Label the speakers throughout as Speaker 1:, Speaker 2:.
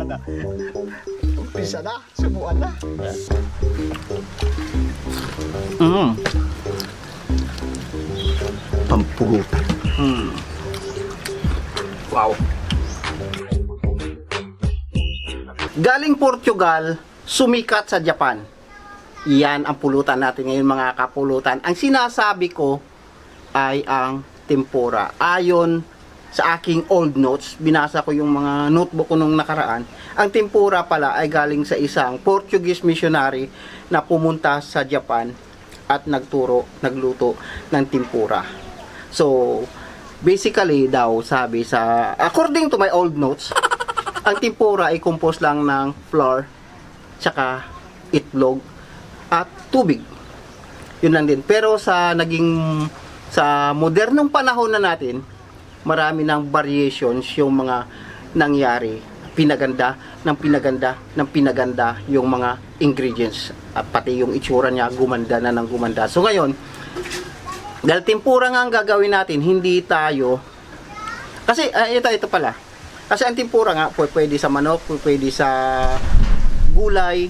Speaker 1: na. Umpisa na. Subuan na. Pampulutan. Wow. Galing Portugal, sumikat sa Japan. Yan ang pulutan natin ngayon mga kapulutan. Ang sinasabi ko ay ang tempura. Ayon sa aking old notes, binasa ko yung mga notebook ko nung nakaraan. Ang tempura pala ay galing sa isang Portuguese missionary na pumunta sa Japan at nagluto ng tempura. So, basically daw sabi sa, according to my old notes, ang tempura ay composed lang ng flour, tsaka itlog, at tubig. Yun lang din. Pero sa modernong panahon na natin, marami ng variations yung mga nangyari. Pinaganda yung mga ingredients. At pati yung itsura niya, gumanda na ng gumanda. So ngayon, dahil tempura nga ang gagawin natin, hindi tayo, kasi ito pala. Kasi ang tempura nga, pwede sa manok, pwede sa gulay,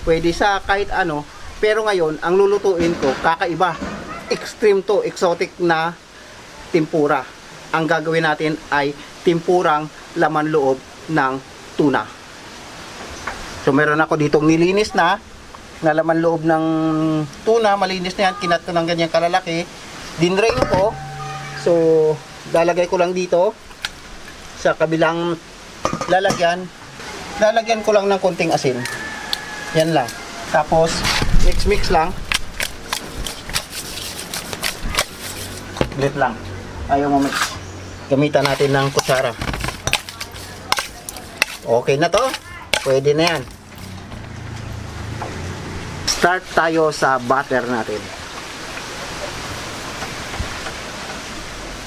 Speaker 1: pwede sa kahit ano. Pero ngayon, ang lulutuin ko, kakaiba. Extreme to, exotic na tempura. Ang gagawin natin ay tempurang laman loob ng tuna. So meron ako ditong nilinis na laman loob ng tuna. Malinis na yan, kinat ko ng ganyang kalalaki. Dinrain ko. So lalagay ko lang dito sa kabilang lalagyan ko lang ng konting asin. Yan lang. Tapos mix lang. Ulit lang. Ayaw mo mix. Gamitan natin ng kutsara. Okay na to. Pwede na yan. Start tayo sa butter natin.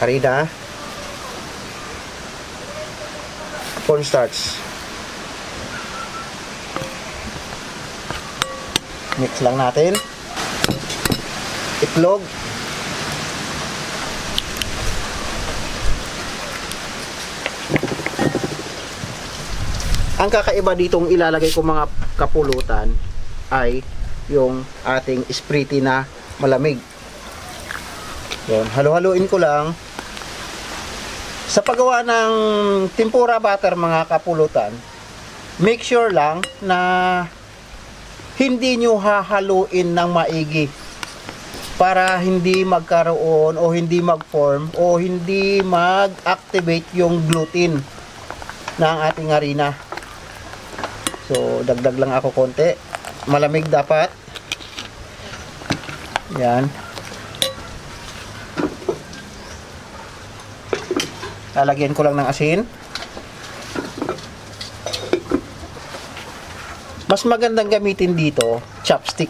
Speaker 1: Harina. Cornstarch. Mix lang natin. Itlog. Ang kakaiba ditong ilalagay ko mga kapulutan ay yung ating Sprite na malamig. Yan, halo-haluin ko lang. Sa paggawa ng tempura butter mga kapulutan, make sure lang na hindi nyo hahaluin ng maigi para hindi magkaroon o hindi mag-form o hindi mag-activate yung gluten ng ating harina. So, dagdag lang ako konti. Malamig dapat. Yan. Lalagyan ko lang ng asin. Mas magandang gamitin dito, chopstick.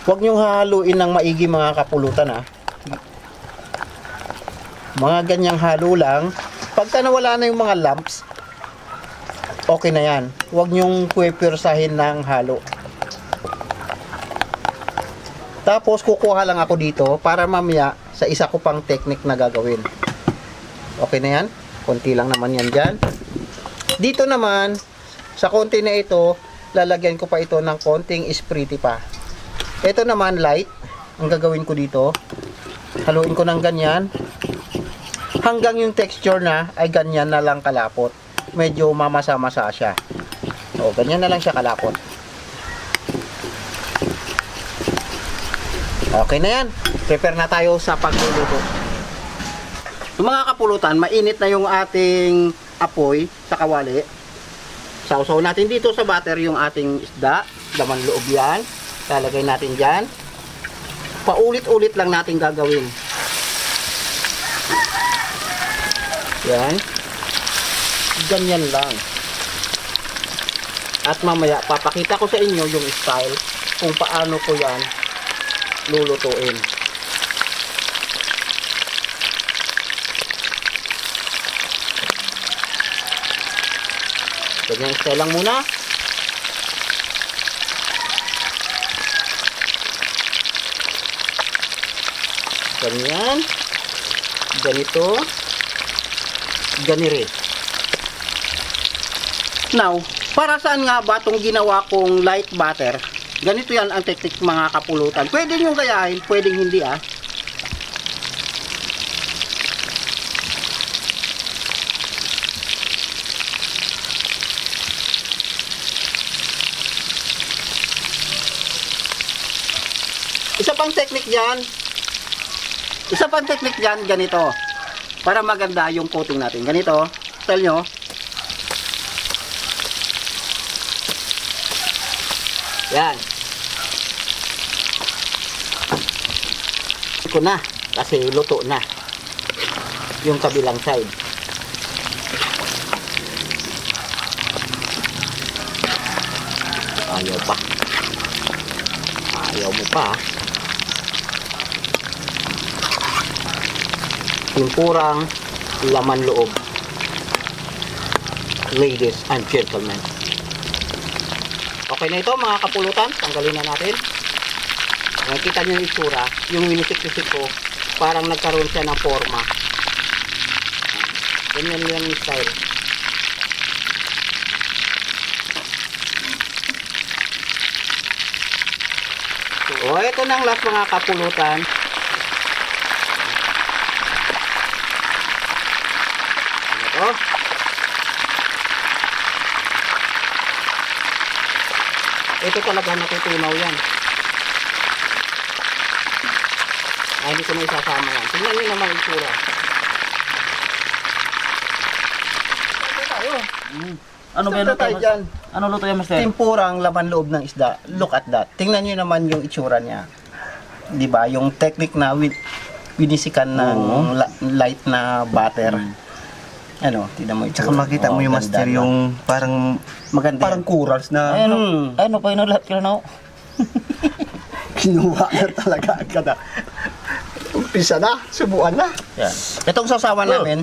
Speaker 1: Huwag niyong haluin ng maigi mga kapulutan ha. Mga ganyang halo lang. Pagka nawala na yung mga lumps, okay na yan. Huwag niyong pwepirsahin ng halo. Tapos kukuha lang ako dito para mamaya sa isa ko pang technique na gagawin. Okay na yan. Konti lang naman yan dyan. Dito naman, sa konti na ito, lalagyan ko pa ito ng konting Sprite pa. Ito naman light. Ang gagawin ko dito, haluin ko ng ganyan. Hanggang yung texture na ay ganyan na lang kalapot. Medyo mamasa-masa siya. O, ganyan na lang siya kalapot. Okay na yan. Prepare na tayo sa pagluluto. So, mga kapulutan, mainit na yung ating apoy sa kawali. Sausaw natin dito sa butter yung ating isda. Laman loob yan. Lalagay natin dyan. Paulit-ulit lang natin gagawin. Yan. Ganyan lang. At mamaya, papakita ko sa inyo yung style kung paano ko yan lulutuin. Ganyan style lang muna. Ganyan. Ganito. Ganire. Now, para saan nga ba itong ginawa kong light butter? Ganito yan ang technique mga kapulutan. Pwede nyo gayahin, pwedeng hindi ah. Isa pang technique dyan, ganito. Para maganda yung coating natin. Ganito, tell nyo. Yan. Ko na, kasi luto na. Yung kabilang side. Ayaw pa. Ayaw mo pa. Timpurang laman loob. Ladies and gentlemen. Okay na ito mga kapulutan. Tanggalin na natin. Nakikita nyo yung itsura. Yung winisik-wisik ko, parang nagkaroon siya ng forma. Ganyan yung style. So, ito na ang last mga kapulutan. Ito. Ito talaga natutunaw yan. Ay, hindi ko na isasama yan. Tingnan nyo naman yung itsura. Ito tayo.
Speaker 2: Ano ba yung luto yan? Ano luto yan, Master?
Speaker 1: Timpurang laman loob ng isda. Look at that. Tingnan nyo naman yung itsura niya. Diba? Yung technique na winisikan ng light na butter. Ano, tingnan mo itsura.
Speaker 3: Tsaka makita mo yung Master, yung parang
Speaker 1: maganda
Speaker 3: parang
Speaker 1: yan.
Speaker 3: corals na
Speaker 2: Ano pa yun lahat ka na?
Speaker 3: kinuha na talaga agad. Umpisa na, subuan na.
Speaker 1: Yan. Itong sasawa namin,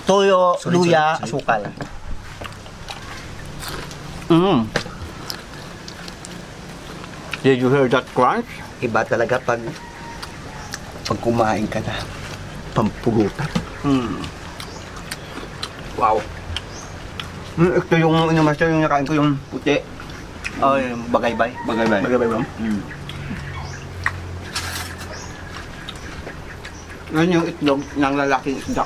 Speaker 1: toyo, luya, asukal. Did you hear that crunch?
Speaker 3: Iba talaga pag kumain ka na. Pampulutan.
Speaker 1: Wow.
Speaker 3: Ito yung Master, yung nakain ko yung puti.
Speaker 1: Oh, yung bagaybay.
Speaker 3: Bagaybay.
Speaker 1: Bagaybay ba? Yan yung itlog ng lalaking isda.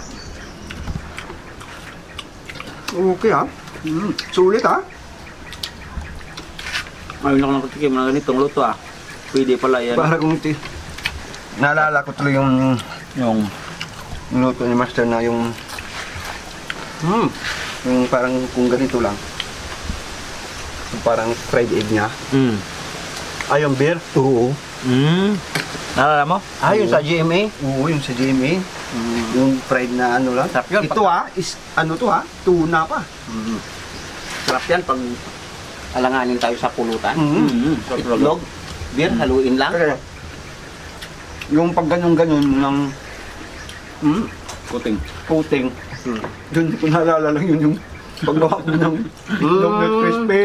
Speaker 3: Okay ha. Sulit ha.
Speaker 2: Ayun ako nakatikim na ganitong luto ah. Pwede pala yan.
Speaker 3: Para kung naalala ko tuloy yung luto ni Master na yung parang kung ganito lang. Yung parang fried egg niya.
Speaker 1: Ay, yung beer?
Speaker 3: Oo.
Speaker 2: Naalala mo?
Speaker 1: Ah, yung sa GMA?
Speaker 3: Oo, yung sa GMA. Yung fried na ano lang.
Speaker 1: Sarap yun.
Speaker 3: Ito is ano to ha? Tuna pa.
Speaker 1: Sarap yan pag alanganin tayo sa pulutan.
Speaker 2: Itlog.
Speaker 1: Itlog, beer, haluin lang.
Speaker 3: Kasi yung pag ganun-ganun ng
Speaker 2: Kuting.
Speaker 3: coating, doon ko naalala lang yung paggawa ko ng itlog na crispy.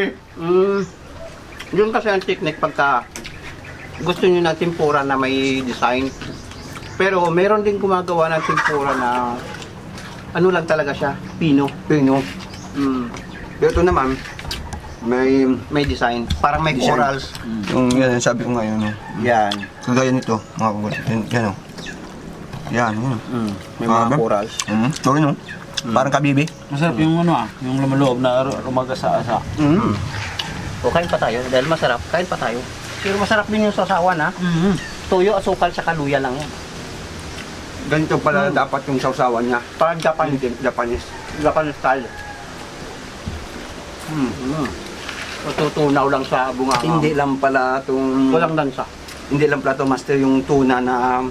Speaker 1: Yun kasi ang technique pagka gusto nyo ng tempura na may design. Pero meron din gumagawa ng tempura na ano lang talaga siya, pino.
Speaker 3: Pino. Pero ito naman,
Speaker 1: May design. Parang may
Speaker 3: Design.
Speaker 1: corals.
Speaker 3: yung yan, sabi ko ngayon, no?
Speaker 1: Yan.
Speaker 3: Kagaya nito, mga kagulat. Yan, o. Yan, yun.
Speaker 1: May mga
Speaker 3: Grabe.
Speaker 1: corals.
Speaker 3: Ito rin, no? Parang kabibi.
Speaker 2: Masarap yung ano ah. Yung lumaloob na rumagasa-asa.
Speaker 1: O, kain pa tayo. Dahil masarap, kain pa tayo. Pero masarap din yung sasawan, ha? Tuyo, asukal, sa luya lang yan.
Speaker 3: Ganito pala dapat yung sausawan niya.
Speaker 1: Parang Japanese.
Speaker 3: Japanese.
Speaker 1: Japanese style. Tutunaw lang sa bunga.
Speaker 3: Hindi lang pala itong...
Speaker 1: Walang dansa.
Speaker 3: Hindi lang pala ito, Master, yung tuna na...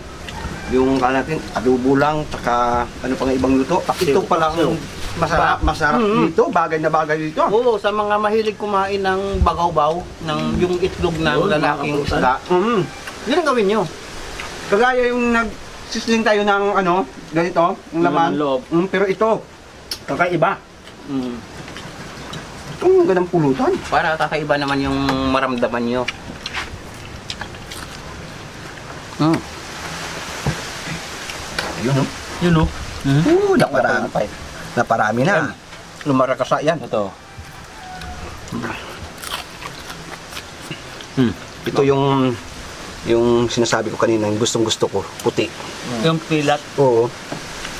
Speaker 3: Yung kala natin, adobo lang, taka ano pang ibang luto.
Speaker 1: Paksiw.
Speaker 3: Ito pala ang
Speaker 1: Masarap.
Speaker 3: masarap dito, bagay na bagay dito.
Speaker 1: Oo, sa mga mahilig kumain ng bagaw-baw, ng yung itlog ng lalaking isda, yun ang gawin nyo.
Speaker 3: Kagaya yung nagsisling tayo ng ano, ganito, yung laman.
Speaker 2: Loob.
Speaker 3: Pero ito, kakaiba. Itong ganang pulutan.
Speaker 1: Para kakaiba naman yung maramdaman nyo.
Speaker 3: Yun, no?
Speaker 2: Yun o.
Speaker 3: Naparami. Naparami na.
Speaker 1: Lumarakasa yan.
Speaker 2: Ito.
Speaker 3: Ito yung sinasabi ko kanina, yung gustong-gusto ko, puti.
Speaker 2: Yung pilat.
Speaker 3: Oo.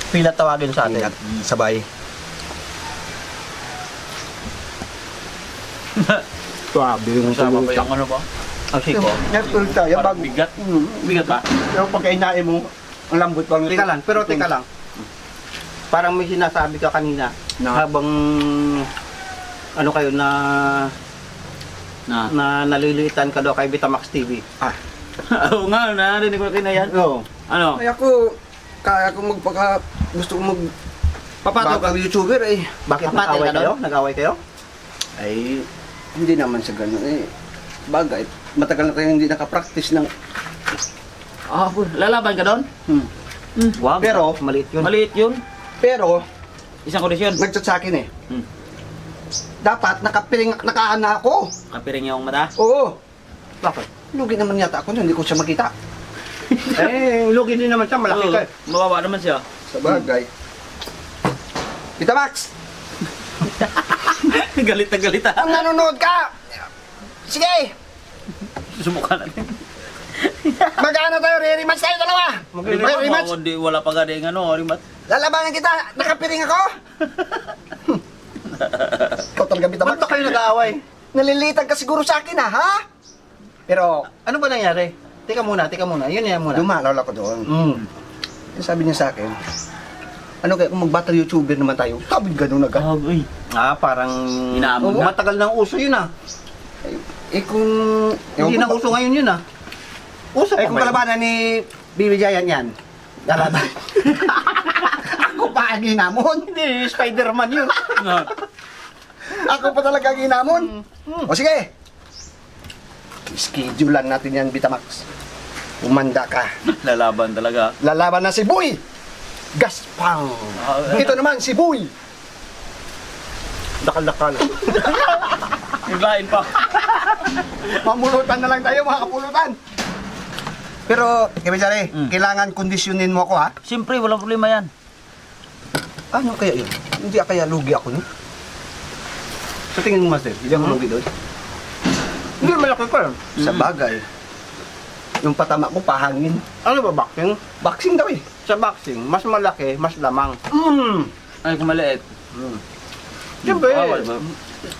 Speaker 1: Pila tawagin sa atin.
Speaker 3: Ingat, sabay.
Speaker 1: Grabe yung
Speaker 2: Kasama pa yung ano ba?
Speaker 1: Ang siko.
Speaker 3: Netflix tayo,
Speaker 2: Parang bigat. Bigat ba?
Speaker 3: Pero pag kainain mo, ang lambot pa.
Speaker 1: Teka lang, pero teka lang. Parang may sinasabi ka kanina habang ano kayo na naliliitan ka daw kay Vitamax TV.
Speaker 2: Oo nga, narinig ko na yan.
Speaker 1: Oo.
Speaker 2: Ano?
Speaker 3: Ay ako, kaya ko gusto ko
Speaker 1: Papatol ka
Speaker 3: YouTuber eh.
Speaker 1: Bakit
Speaker 2: Papatay
Speaker 1: nag-away
Speaker 2: ka
Speaker 1: kayo? Nag-away kayo?
Speaker 3: Ay, hindi naman sa ganun eh. Bagay, matagal na tayo hindi nakapractice ng...
Speaker 2: Lalaban ka doon? Wag.
Speaker 1: Pero maliit yun.
Speaker 2: Maliit yun.
Speaker 3: Pero,
Speaker 2: Isang kondisyon.
Speaker 3: nagchat sa akin eh.
Speaker 2: Hmm.
Speaker 3: Dapat nakaana ako.
Speaker 2: Kapiring yung mata.
Speaker 3: Oo.
Speaker 1: Bakit?
Speaker 3: Lugi naman yata ako nun, hindi ko siya makita.
Speaker 1: Eh, lugi din naman siya, malaki ka.
Speaker 2: Mababa naman siya.
Speaker 3: Sa bagay. Kita Max,
Speaker 2: Galit na galit
Speaker 3: ang nanonood ka! Sige!
Speaker 2: Sumuka natin.
Speaker 3: Magkano tayo? Re-rematch tayo dalawa! Re-rematch!
Speaker 2: Hindi, wala pa gani ng ano, rimat.
Speaker 3: Lalabanan kita! Nakapiring ako! Ikaw talaga Bita Max.
Speaker 1: Ba't ba kayo nag-aaway?
Speaker 3: Nalilitan ka siguro sa akin ha? Pero,
Speaker 1: Ano ba nangyari? Tika muna. Yun yan muna.
Speaker 3: dumalaw ako doon. Sabi niya sa akin, ano kaya kung mag-battle YouTuber naman tayo? Sabi ganun agad.
Speaker 2: Uy.
Speaker 1: Parang
Speaker 2: Inaamon
Speaker 1: Oo,
Speaker 2: na.
Speaker 1: matagal nang uso yun
Speaker 3: Eh kung...
Speaker 1: Hindi na uso ngayon yun Uso
Speaker 3: Eh
Speaker 1: pa
Speaker 3: kung
Speaker 1: ba yun?
Speaker 3: kalabanan ni Bibi Giant yan. Lalaban. Ako pa ang ginamon.
Speaker 1: Hindi, Spider-Man yun.
Speaker 3: Ako pa talaga ang ginamon. O sige. Schedulean natin yan, Bitamax. Umanda ka.
Speaker 2: Lalaban talaga.
Speaker 3: Lalaban na si Boy. Gaspang. Ito naman si Boy. Dakal-dakal.
Speaker 2: Iglain pa.
Speaker 3: Mamulutan na lang tayo, mga kapulutan. Pero, Kevin kailangan kondisyonin mo ako ha.
Speaker 2: Siyempre, walang problema yan.
Speaker 3: Ano kaya yun? Hindi kaya lugi ako no? Sa tingin mo, Master, hindi ako lugi doon?
Speaker 1: Hindi, malaki ka.
Speaker 3: Sa bagay. Yung patama ko, pahangin.
Speaker 1: Ano ba boxing?
Speaker 3: Boxing daw eh.
Speaker 1: Sa boxing, mas malaki, mas lamang.
Speaker 2: Ay, kung maliit.
Speaker 1: Siyempre,
Speaker 2: Bawal ba?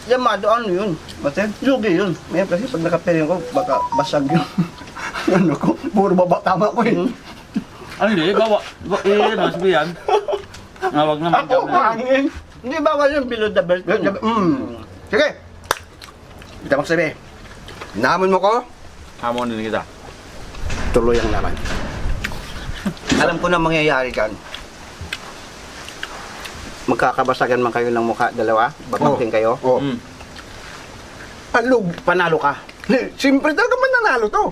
Speaker 1: yamado ano yun?
Speaker 3: Master,
Speaker 1: Lugi yun.
Speaker 3: may kasi pag nakapiring ko, baka basag yung ano ko. Puro baba tama ko eh.
Speaker 2: Ano hindi, bawa. Sabi yan. Wag naman.
Speaker 3: Ako, pahangin.
Speaker 1: Hindi bawal yung below the belt.
Speaker 3: Sige. Kita magsabi. Naman mo ko,
Speaker 2: Hamon din kita.
Speaker 3: tuloy ang laban. Alam ko na mangyayari kan.
Speaker 1: Magkakabasagan man kayo ng mukha, dalawa. Babakting kayo.
Speaker 3: Oh. Alog.
Speaker 1: Panalo ka.
Speaker 3: Siyempre talaga mananalo to.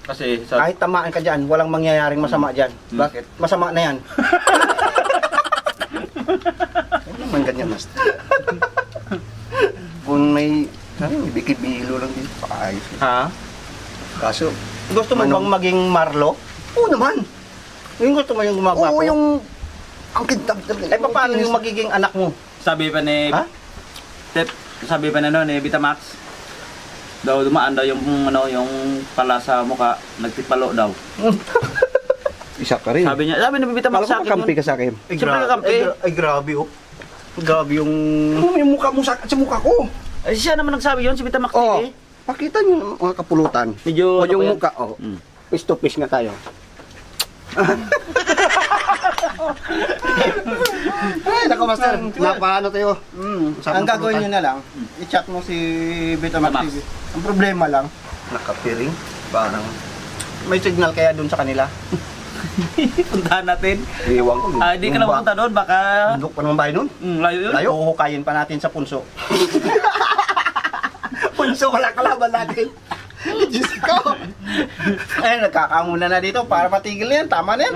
Speaker 2: Kasi sa
Speaker 1: Kahit tamaan ka dyan, walang mangyayaring masama dyan.
Speaker 3: Bakit?
Speaker 1: Masama na yan.
Speaker 3: Ano naman ganyan, Master? Kung may bikibilo lang din, paayos.
Speaker 1: Ha?
Speaker 3: Kaso,
Speaker 1: Gusto mo
Speaker 3: Manong-
Speaker 1: bang maging Marlo?
Speaker 3: oo naman.
Speaker 1: Yung gusto mo yung gumagawa
Speaker 3: Oo,
Speaker 1: po?
Speaker 3: yung... Ang kintab talaga.
Speaker 1: Eh, paano yung magiging anak mo?
Speaker 2: sabi pa ni
Speaker 1: Ha?
Speaker 2: sabi pa na no ni Vitamax. Daw dumaan daw yung ano yung pala sa mukha, nagtipalo daw.
Speaker 3: Isa ka rin.
Speaker 2: Sabi ni Vitamax sa akin.
Speaker 3: kampi ka sa akin.
Speaker 2: Siyempre kakampi.
Speaker 1: Ay, grabe oh. Grabe yung...
Speaker 3: Ano yung mukha mo sa mukha ko?
Speaker 2: Ay siya naman nagsabi yun, si Vitamax
Speaker 3: Oo.
Speaker 2: TV.
Speaker 3: Pakita niyo mga kapulutan.
Speaker 2: Medyo
Speaker 3: O
Speaker 2: ano
Speaker 3: yung
Speaker 2: pa yan?
Speaker 3: mukha, oh.
Speaker 1: Face to face nga tayo.
Speaker 3: Ay, nako, Master. Napaano tayo?
Speaker 1: Ang gagawin nyo na lang, i-chat mo si Betamax
Speaker 2: Betamax.
Speaker 1: TV. Ang problema lang,
Speaker 3: Nakapiring. Parang...
Speaker 1: may signal kaya dun sa kanila.
Speaker 2: Puntahan natin.
Speaker 3: Iwan ko.
Speaker 2: Di ka na pupunta doon, baka
Speaker 3: Bundok pa naman bahay nun.
Speaker 2: layo yun.
Speaker 3: Layo.
Speaker 1: Uhukayin pa natin sa punso.
Speaker 3: Punso, wala kalaban natin. Diyos ko.
Speaker 1: Eh, nagkakamuna na dito para matigil yan. Tama na yan.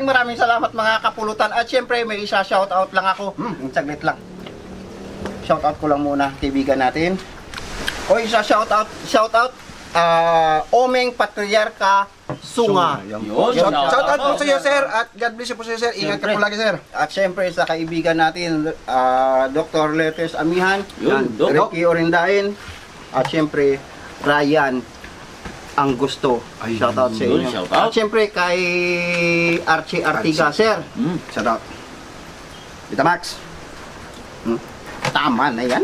Speaker 1: Maraming salamat mga kapulutan. At syempre, may isa shoutout lang ako. Saglit lang. Shoutout ko lang muna, kaibigan natin. O isa shoutout Omeng Patriarka Sunga.
Speaker 3: Yun.
Speaker 2: Yun.
Speaker 3: Shout out po sa iyo, sir. At God bless you po sa iyo, sir. Ingat ka po lagi, sir.
Speaker 1: At syempre sa kaibigan natin, Dr. Letes Amihan,
Speaker 2: Yun, Doc.
Speaker 1: Ricky Orindain, at syempre Ryan ang gusto.
Speaker 3: Ay,
Speaker 1: Shout out sa
Speaker 2: yun,
Speaker 1: inyo.
Speaker 2: shout out.
Speaker 1: At syempre kay Archie Artiga, sir.
Speaker 2: Mm.
Speaker 3: Shout out. Vita Max.
Speaker 1: Tama na yan.